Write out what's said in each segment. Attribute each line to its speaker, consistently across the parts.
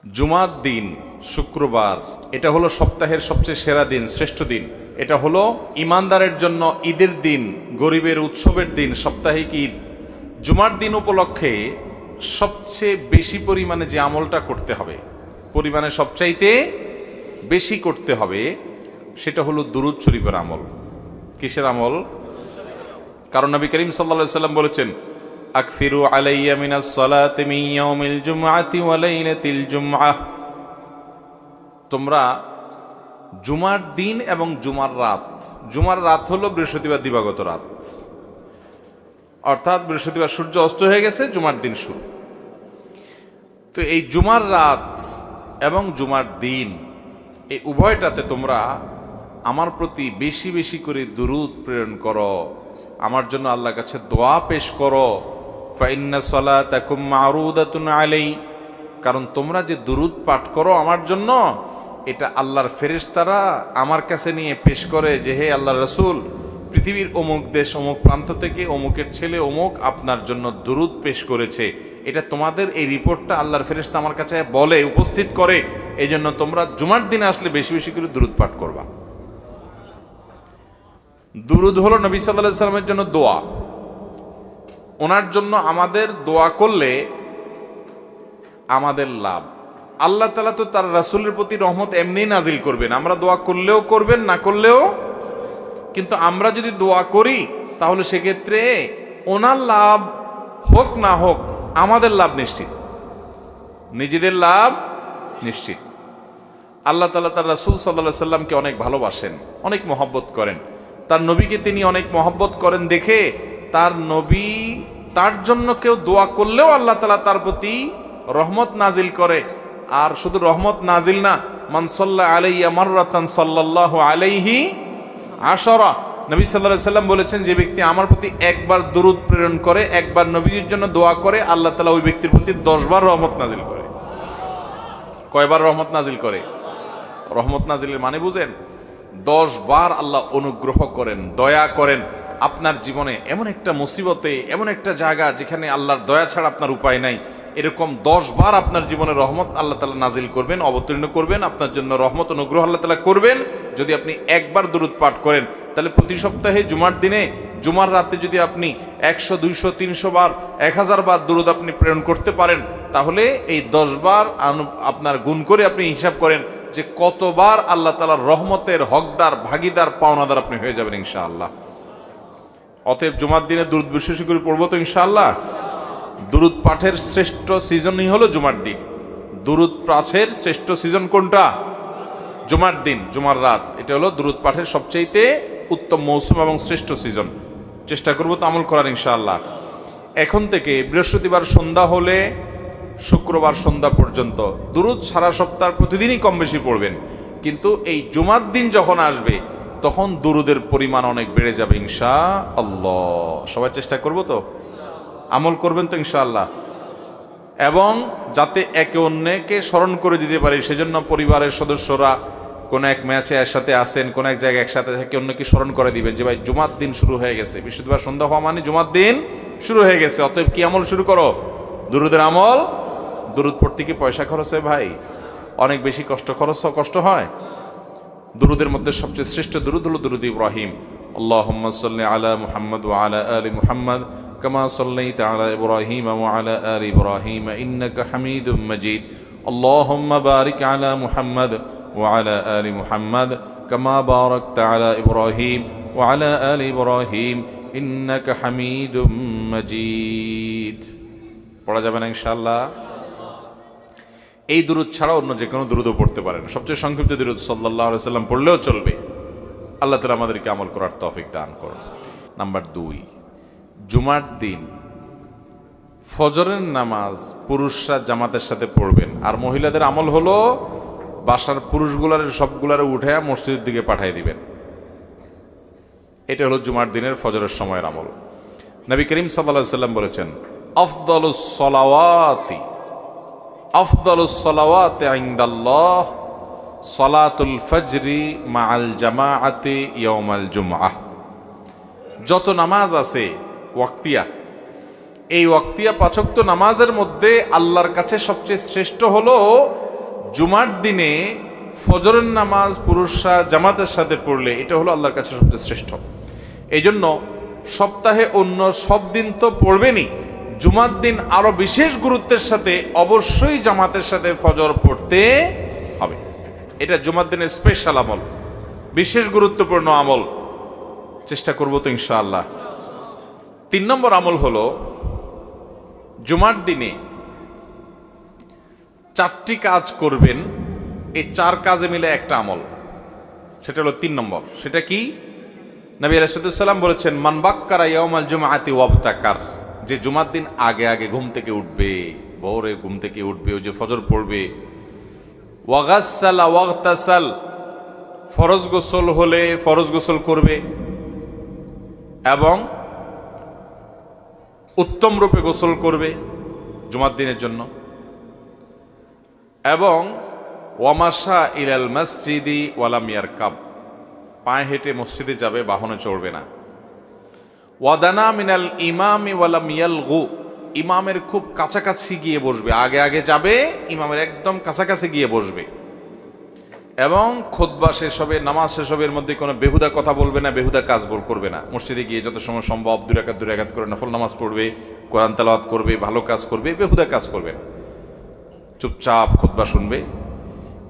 Speaker 1: জুমার দিন শুক্রবার, এটা হলো সপ্তাহের সবচেয়ে সেরা দিন, শ্রেষ্ঠ দিন। এটা হলো ইমানদারের জন্য ঈদের দিন, গরিবের উৎসবের দিন, সাপ্তাহিক ঈদ। জুমার দিন উপলক্ষে সবচেয়ে বেশি পরিমাণে যে আমলটা করতে হবে, পরিমাণে সবচাইতে বেশি করতে হবে, সেটা হলো দুরূদ শরীফের আমল। কিসের আমল? কারণ নবী করিম সাল্লাল্লাহু আলাইহি ওয়াসাল্লাম বলেছেন, আকফিরু আলাইয়া মিনাস সালাতি মিন ইয়াউমিল জুমআতি ওয়া লাইলাতিল জুমআহ। তোমরা জুমার দিন এবং জুমার রাত, জুমার রাত হলো বৃহস্পতিবার দিবাগত রাত, অর্থাৎ বৃহস্পতিবার সূর্য অস্ত হয়ে গেছে, জুমার দিন শুরু। তো এই জুমার রাত এবং জুমার দিন, এই উভয়টাতে তোমরা আমার প্রতি বেশি বেশি করে দুরূদ প্রেরণ করো, আমার জন্য আল্লাহর কাছে দোয়া পেশ করো। ফাইন্না সালাতাকুম মারুদাতুন আলাই, কারণ তোমরা যে দুরূদ পাঠ করো আমার জন্য, এটা আল্লাহর ফেরেশতারা আমার কাছে নিয়ে পেশ করে যে, হে আল্লাহর রাসূল, পৃথিবীর অমুক দেশ অমুক প্রান্ত থেকে অমুকের ছেলে অমুক আপনার জন্য দুরূদ পেশ করেছে। এটা তোমাদের এই রিপোর্টটা আল্লাহর ফেরেশতা আমার কাছে বলে, উপস্থিত করে। এই জন্য তোমরা জুমার দিনে আসলে বেশি বেশি করে দুরূদ পাঠ করবা। দুরূদ হলো নবী সাল্লাল্লাহু আলাইহি ওয়াসাল্লামের জন্য দোয়া। ওনার জন্য আমাদের দোয়া করলে আমাদের লাভ। আল্লাহ তাআলা তো তার রাসূলের প্রতি রহমত এমনিই নাজিল করবেন, আমরা দোয়া করলেও করবেন, না করলেও। কিন্তু আমরা যদি দোয়া করি তাহলে সেক্ষেত্রে ওনার লাভ হোক না হোক আমাদের লাভ নিশ্চিত, নিজেদের লাভ নিশ্চিত। আল্লাহ তাআলা তার রাসূল সাল্লাল্লাহু আলাইহি ওয়াসাল্লামকে অনেক ভালোবাসেন, অনেক মহব্বত করেন। তার নবীকে তিনি অনেক মহব্বত করেন দেখে তার নবী, তার জন্য কেউ দোয়া করলেও আল্লাহ তাআলা তার প্রতি রহমত নাজিল করে। আর শুধু রহমত নাজিল না, মান সাল্লা আলাইয়া মাররাতান সাল্লাল্লাহু আলাইহি আশারা। নবী সাল্লাল্লাহু আলাইহি ওয়াসাল্লাম বলেছেন, যে ব্যক্তি আমার প্রতি একবার দুরূদ প্রেরণ করে, একবার নবীজির জন্য দোয়া করে, আল্লাহ তাআলা ওই ব্যক্তির প্রতি 10 বার রহমত নাজিল করে। কয়বার রহমত নাজিল করে? রহমত নাজিলের মানে বুঝেন? 10 বার আল্লাহ অনুগ্রহ করেন, দয়া করেন। আপনার জীবনে এমন একটা মুসিবতে, এমন একটা জায়গা যেখানে আল্লাহর দয়া ছাড়া আপনার উপায় নাই, এরকম 10 বার আপনার জীবনে রহমত আল্লাহ তাআলা নাজিল করবেন, অবতীর্ণ করবেন, আপনার জন্য রহমত অনুগ্রহ আল্লাহ তাআলা করবেন যদি আপনি একবার দুরূদ পাঠ করেন। তাহলে প্রতি সপ্তাহে জুমার দিনে, জুমার রাতে যদি আপনি 100, 200, 300 বার, 1000 বার দুরূদ আপনি প্রেরণ করতে পারেন, তাহলে এই 10 বার আপনার গুণ করে আপনি হিসাব করেন যে কতবার আল্লাহ তাআলার রহমতের হকদার, ভাগীদার, পাওনাদার আপনি হয়ে যাবেন ইনশাআল্লাহ। অতএব জুমার দিনে দুরূদ বেশি বেশি করে পড়বো তো ইনশাআল্লাহ। দুরূদ পাঠের শ্রেষ্ঠ সিজনই হলো জুমার দিন। দুরূদ পাঠের শ্রেষ্ঠ সিজন কোনটা? জুমার দিন, জুমার রাত। এটা হলো দুরূদ পাঠের সবচেয়ে উত্তম মৌসুম এবং শ্রেষ্ঠ সিজন। চেষ্টা করবো তো আমল করার ইনশাআল্লাহ। এখন থেকে বৃহস্পতিবার সন্ধ্যা হলে শুক্রবার সন্ধ্যা পর্যন্ত দুরূদ সারা সপ্তাহ প্রতিদিনই কম বেশি পড়বেন। কিন্তু এই জুমার দিন যখন আসবে তখন দুরূদের পরিমাণ অনেক বেড়ে যাবে ইনশাআল্লাহ। সবাই চেষ্টা করবো তো, আমল করবেন তো ইনশাআল্লাহ। এবং যাতে একে অন্যকে স্মরণ করে দিতে পারি, সেজন্য পরিবারের সদস্যরা কোন এক ম্যাচে একসাথে আসেন, কোন এক জায়গায় একসাথে থেকে অন্যকে স্মরণ করে দিবেন যে ভাই জুমার দিন শুরু হয়ে গেছে, বৃহস্পতিবার সন্ধ্যা হওয়া মানে জুমার দিন শুরু হয়ে গেছে। অতএব কি আমল শুরু করো? দুরূদের আমল। দুরূদ পড়তে কি পয়সা খরচ হয় ভাই? অনেক বেশি কষ্ট হয়। দুরূদের মধ্যে সবচেয়ে শ্রেষ্ঠ দুরূদ হলো দুরূদ ইব্রাহিম। আল্লাহুম্মা সাল্লি আলা মুহাম্মদ ওয়া আলা আলি মুহাম্মদ কামা সাল্লাইতা আলা ইব্রাহিম ওয়া আলা আলি ইব্রাহিম ইন্নাকা হামিদুম মাজিদ। আল্লাহুম্মা বারিক আলা মুহাম্মদ ওয়া আলা আলি মুহাম্মদ কামা বারাকতা আলা ইব্রাহিম ওয়া আলা আলি ইব্রাহিম ইন্নাকা হামিদুম মাজিদ। পড়া যাবে না ইনশাআল্লাহ। এই দুরূদ ছাড়া অন্য যে কোনো দুরূদও পড়তে পারেন। সবচেয়ে সংক্ষিপ্ত দুরূদ সাল্লাল্লাহু আলাইহি ওয়াসাল্লাম পড়লেও চলবে। আল্লাহ তাআলা আমাদেরকে আমল করার তৌফিক দান করুন। নাম্বার 2, জুমার দিন ফজরের নামাজ পুরুষরা জামাতের সাথে পড়বেন। আর মহিলাদের আমল হলো বাসার পুরুষগুলার সবগুলারে উঠে মসজিদের দিকে পাঠিয়ে দিবেন। এটা হলো জুমার দিনের ফজরের সময়ের আমল। নবী করিম সাল্লাল্লাহু আলাইহি ওয়াসাল্লাম বলেছেন, আফদালুস সালাওয়াতি ইনদাল্লাহ সালাতুল ফজরি মাআল জামাআতি ইয়াউমাল জুমআহ। যত নামাজ আছে ওয়াক্তিয়া, এই ওয়াক্তিয়া 5 ওয়াক্ত নামাজের মধ্যে আল্লাহর কাছে সবচেয়ে শ্রেষ্ঠ হলো জুমার দিনে ফজরের নামাজ পুরুষরা জামাতের সাথে পড়লে এটা হলো আল্লাহর কাছে সবচেয়ে শ্রেষ্ঠ। এই জন্য সপ্তাহে অন্য সব দিন তো পড়বেনই, জুমার দিন আরো বিশেষ গুরুত্বের সাথে অবশ্যই জামাতের সাথে ফজর পড়তে হবে। এটা জুমার দিনের স্পেশাল আমল, বিশেষ গুরুত্বপূর্ণ আমল। চেষ্টা করব তো ইনশাআল্লাহ। 3 নম্বর আমল হলো জুমার দিনে 4টি কাজ করবেন। এই 4 কাজে মিলে একটা আমল, সেটা হলো 3 নম্বর। সেটা কি? নবী আলাইহিস সালাম বলেছেন, মান বাক্কারা ইয়াউমাল জুমআতি ওয়াবতাকার, যে জুমার দিন আগে আগে ঘুম থেকে উঠবে, ভোরে ঘুম থেকে উঠবে, ওই যে ফজর পড়বে, ওয়াগাসসালা ওয়াগতাসাল, ফরজ গোসল হলে ফরজ গোসল করবে এবং উত্তম রূপে গোসল করবে জুমার দিনের জন্য, এবং ওয়ামাশা ইলাল মসজিদি ওয়ালাম ইয়ারকাব, পায়ে হেঁটে মসজিদে যাবে, বাহনে চড়বে না। ওয়াদানা মিনাল ইমামি ওয়ালাম ইয়ালগু, ইমামের খুব কাছাকাছি গিয়ে বসবে, আগে আগে যাবে, ইমামের একদম কাছাকাছি গিয়ে বসবে, এবং খুতবা শেষ হবে, নামাজ শেষ হবে, এর মধ্যে কোনো বেহুদা কথা বলবে না, বেহুদা কাজ করবে না। মসজিদে গিয়ে যত সময় সম্ভব 2 রাকাত করে নফল নামাজ পড়বে, কোরআন তেলাওয়াত করবে, ভালো কাজ করবে, বেহুদা কাজ করবে না, চুপচাপ খুতবা শুনবে।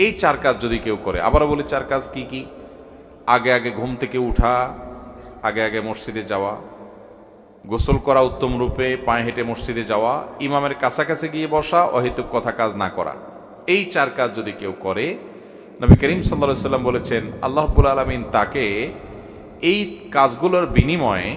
Speaker 1: এই 4 কাজ যদি কেউ করে, আবারও বলি 4 কাজ কি কি? আগে আগে ঘুম থেকে উঠা, আগে আগে মসজিদে যাওয়া, গোসল করা উত্তম রূপে, পায়ে হেঁটে মসজিদে যাওয়া, ইমামের কাছাকাছি গিয়ে বসা, অহেতুক কথা কাজ না করা। এই 4 কাজ যদি কেউ করে, নবী করিম সাল্লাল্লাহু আলাইহি সাল্লাম বলেছেন, আল্লাহ রাব্বুল আলামিন তাকে এই কাজগুলোর বিনিময়ে,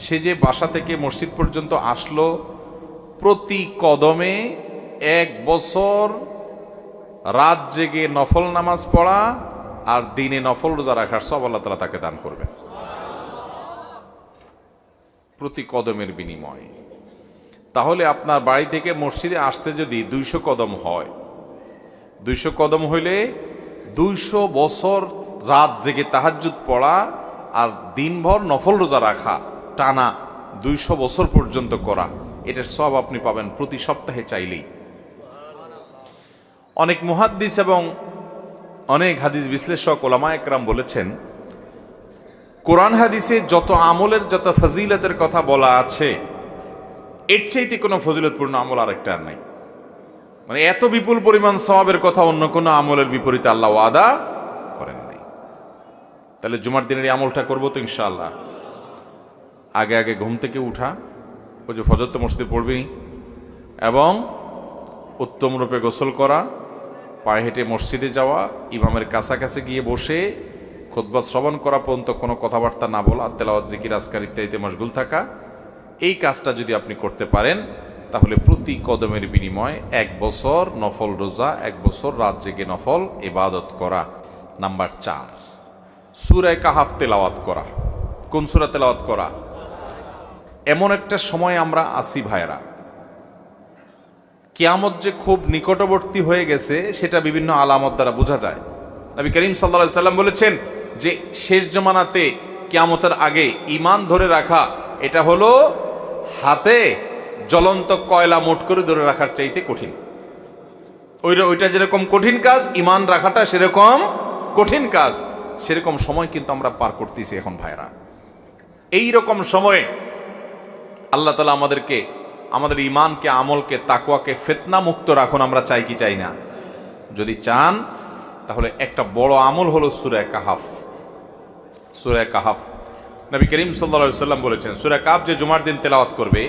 Speaker 1: সে যে বাসা থেকে মসজিদ পর্যন্ত আসলো, প্রতি কদমে 1 বছর রাত জেগে নফল নামাজ পড়া আর দিনে নফল রোজা রাখার সব আল্লাহ তাআলা তাকে দান করবেন, প্রতি কদমের বিনিময়ে। তাহলে আপনার বাড়ি থেকে মসজিদে আসতে যদি 200 কদম হয়, 200 কদম হইলে 200 বছর রাত জেগে তাহাজ্জুদ পড়া আর দিনভর নফল রোজা রাখা, টানা 200 বছর পর্যন্ত করা, এটার সব আপনি পাবেন প্রতি সপ্তাহে চাইলেই। অনেক মুহাদ্দিস এবং অনেক হাদিস বিশ্লেষক ওলামা একরাম বলেছেন, কোরআন হাদিসে যত আমলের, যত ফজিলতের কথা বলা আছে, এর চাইতে কোনো ফজিলতপূর্ণ আমল আরেকটা আর নাই। মানে এত বিপুল পরিমাণ সওয়াবের কথা অন্য কোনো আমলের বিপরীতে আল্লাহ ওয়াদা করেন নাই। তাহলে জুমার দিনের এই আমলটা করবো তো ইনশাআল্লাহ। আগে আগে ঘুম থেকে উঠা, ওই যে ফজর তো মসজিদে পড়বেই, এবং উত্তম রূপে গোসল করা, পায়ে হেঁটে মসজিদে যাওয়া, ইমামের কাছাকাছি গিয়ে বসে খুতবা শ্রবণ করা পর্যন্ত কোনো কথাবার্তা না বলা, তেলাওয়াত জিকির আজকার ইত্যাদিতে মশগুল থাকা। এই কাজটা যদি আপনি করতে পারেন, তাহলে প্রতি কদমের বিনিময়ে 1 বছর নফল রোজা, 1 বছর রাত জেগে নফল ইবাদত করা। নাম্বার 4, সূরা কাহাফ তেলাওয়াত করা। কোন সূরা তেলাওয়াত করা? এমন একটা সময় আমরা আছি ভাইরা, কিয়ামত যে খুব নিকটবর্তী হয়ে গেছে সেটা বিভিন্ন আলামত দ্বারা বোঝা যায়। নবী করিম সাল্লাল্লাহু আলাইহি সাল্লাম বলেছেন যে শেষ জমানাতে কিয়ামতের আগে ঈমান ধরে রাখা, এটা হলো হাতে জ্বলন্ত কয়লা মোট করে ধরে রাখার চাইতে কঠিন। ওইটা যেরকম কঠিন কাজ, ঈমান রাখাটা সেরকম কঠিন কাজ। সেরকম সময় কিন্তু আমরা পার করতেছি এখন ভাইরা। এই রকম সময়ে আল্লাহ তাআলা আমাদেরকে, আমাদের ঈমানকে, আমলকে, তাকওয়াকে ফিতনা মুক্ত রাখুন। আমরা চাই কি চাই না? যদি চান তাহলে একটা বড় আমল হলো সূরা কাহাফ। সূরা কাহাফ, নবী করিম সাল্লাল্লাহু আলাইহি ওয়াসাল্লাম বলেছেন, সূরা কাহাফ যে জুমার দিন তেলাওয়াত করবে,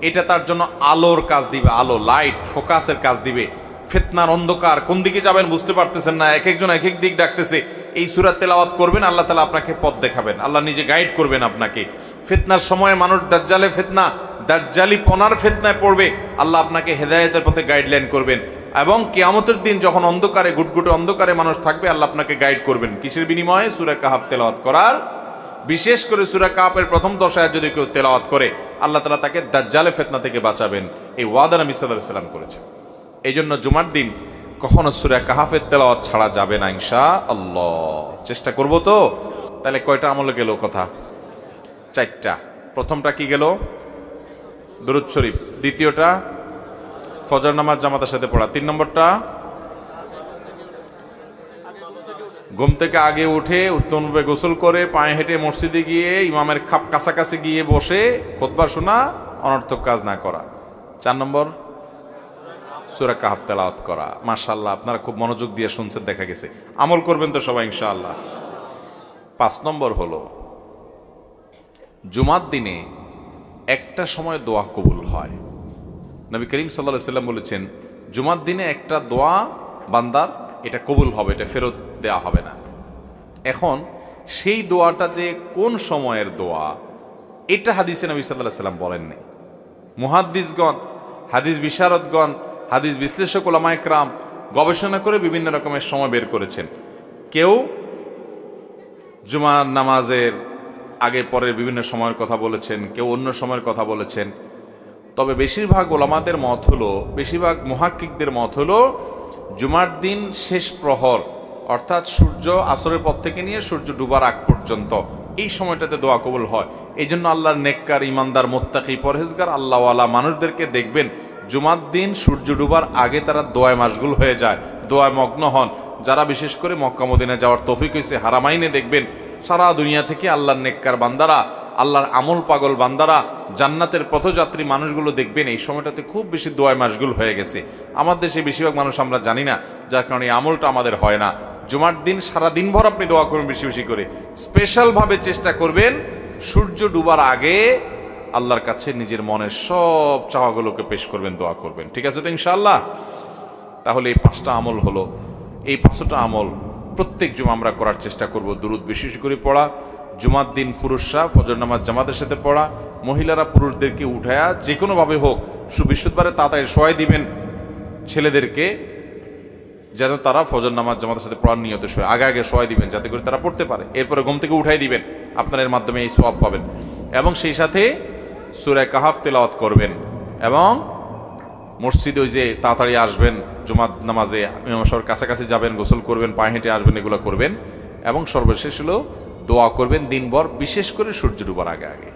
Speaker 1: এটা তার জন্য আলোর কাজ দিবে, আলো, লাইট, ফোকাসের কাজ দিবে। ফিতনার অন্ধকার, কোন দিকে যাবেন বুঝতে পারতেছেন না, এক একজন এক এক দিক ডাকতেছে, এই সূরা তেলাওয়াত করবেন, আল্লাহ তাআলা আপনাকে পথ দেখাবেন, আল্লাহ নিজে গাইড করবেন আপনাকে। ফিতনার সময় মানুষ দাজ্জালে ফিতনা, দাজ্জালি পনার ফিতনায় পড়বে, আল্লাহ আপনাকে হেদায়েতের পথে গাইডলাইন করবেন। এবং কিয়ামতের দিন যখন অন্ধকারে, ঘুটঘুটে অন্ধকারে মানুষ থাকবে, আল্লাহ আপনাকে গাইড করবেন। কিসের বিনিময়ে? সূরা কাহাফ তেলাওয়াত করার। বিশেষ করে সূরা কাহাফের প্রথম 10 আয়াত যদি কেউ তেলাওয়াত করে, আল্লাহ তাআলা তাকে দাজ্জালে ফিতনা থেকে বাঁচাবেন। এই ওয়াদা নবী সাল্লাল্লাহু আলাইহি ওয়াসাল্লাম করেছেন। এই জন্য জুমার দিন কখনো সূরা কাহাফের তেলাওয়াত ছাড়া যাবে না ইনশাআল্লাহ। চেষ্টা করব তো। তাহলে কয়টা আমল গেল কথা? 4টা। প্রথমটা কি গেল? দুরূদ শরীফ। দ্বিতীয়টা ফজর নামাজ জামাতের সাথে পড়া। 3 নম্বরটা ঘুম থেকে আগে উঠে উত্তমরূপে গোসল করে পায়ে হেঁটে মসজিদে গিয়ে ইমামের খাপ কাছাকাছি গিয়ে বসে খুতবা শোনা, অনর্থক কাজ না করা। 4 নম্বর সূরা কাহফ তেলাওয়াত করা। মাশাআল্লাহ, আপনারা খুব মনোযোগ দিয়ে শুনছেন, দেখা গেছে আমল করবেন তো সবাই ইনশাআল্লাহ। 5 নম্বর হলো জুমার দিনে একটা সময় দোয়া কবুল হয়। নবী করিম সাল্লাল্লাহু আলাইহি সাল্লাম বলেছেন, জুমার দিনে একটা দোয়া বান্দার এটা কবুল হবে, এটা ফেরত দেয়া হবে না। এখন সেই দোয়াটা যে কোন সময়ের দোয়া, এটা হাদিসে নবী সাল্লাল্লাহু আলাইহি সাল্লাম বলেননি। মুহাদ্দিসগণ, হাদিস বিশারদগণ, হাদিস বিশ্লেষক ওলামায়ে কেরাম গবেষণা করে বিভিন্ন রকমের সময় বের করেছেন। কেউ জুমার নামাজের আগে পরের বিভিন্ন সময়ের কথা বলেছেন, কেউ অন্য সময়ের কথা বলেছেন। তবে বেশিরভাগ ওলামাদের মত হলো, বেশিরভাগ মুহাক্কিকদের মত হলো জুমার দিন শেষ প্রহর, অর্থাৎ সূর্য আসরের পর থেকে নিয়ে সূর্য ডুবার আগ পর্যন্ত এই সময়টাতে দোয়া কবুল হয়। এই জন্য আল্লাহর নেককার, ইমানদার, মুত্তাকি, পরহেজগার আল্লাহওয়ালা মানুষদেরকে দেখবেন জুমার দিন সূর্য ডুবার আগে তারা দোয়ায় মাশগুল হয়ে যায়, দোয়ায় মগ্ন হন। যারা বিশেষ করে মক্কা মদিনা যাওয়ার তৌফিক হয়েছে, হারামাইনে দেখবেন সারা দুনিয়া থেকে আল্লাহর নেককার বান্দারা, আল্লাহর আমল পাগল বান্দারা, জান্নাতের পথযাত্রী মানুষগুলো দেখবেন এই সময়টাতে খুব বেশি দোয়ায় মাশগুল হয়ে গেছে। আমার দেশে বেশিরভাগ মানুষ আমরা জানি না, যার কারণে এই আমলটা আমাদের হয় না। জুমার দিন সারা দিনভর আপনি দোয়া করবেন বেশি বেশি করে, স্পেশালভাবে চেষ্টা করবেন সূর্য ডুবার আগে আল্লাহর কাছে নিজের মনের সব চাওয়াগুলোকে পেশ করবেন, দোয়া করবেন। ঠিক আছে তো ইনশাআল্লাহ? তাহলে এই 5টা আমল হলো। এই 5টা আমল প্রত্যেক জুমা আমরা করার চেষ্টা করব। দুরুদ বেশি বেশি করে পড়া, জুমার দিন পুরুষরা ফজর নামাজ জামাতের সাথে পড়া, মহিলারা পুরুষদেরকে উঠায়া যে কোনোভাবে হোক বৃহস্পতিবারে তাড়াতাড়ি শোয়াই দিবেন ছেলেদেরকে, যেন তারা ফজর নামাজ জামাতের সাথে পড়ার নিয়তে শোয়, আগে আগে শোয়াই দিবেন যাতে করে তারা পড়তে পারে। এরপরে ঘুম থেকে উঠাই দিবেন, আপনার এর মাধ্যমে এই সওয়াব পাবেন। এবং সেই সাথে সূরা কাহফ তেলাওয়াত করবেন এবং মসজিদে ওই যে তাড়াতাড়ি আসবেন, জুমার নামাজে ইমাম সাহেবের কাছাকাছি যাবেন, গোসল করবেন, পায়ে হেঁটে আসবেন, এগুলো করবেন। এবং সর্বশেষ হলো দোয়া করবেন দিনভর, বিশেষ করে সূর্য ডুবার আগে আগে।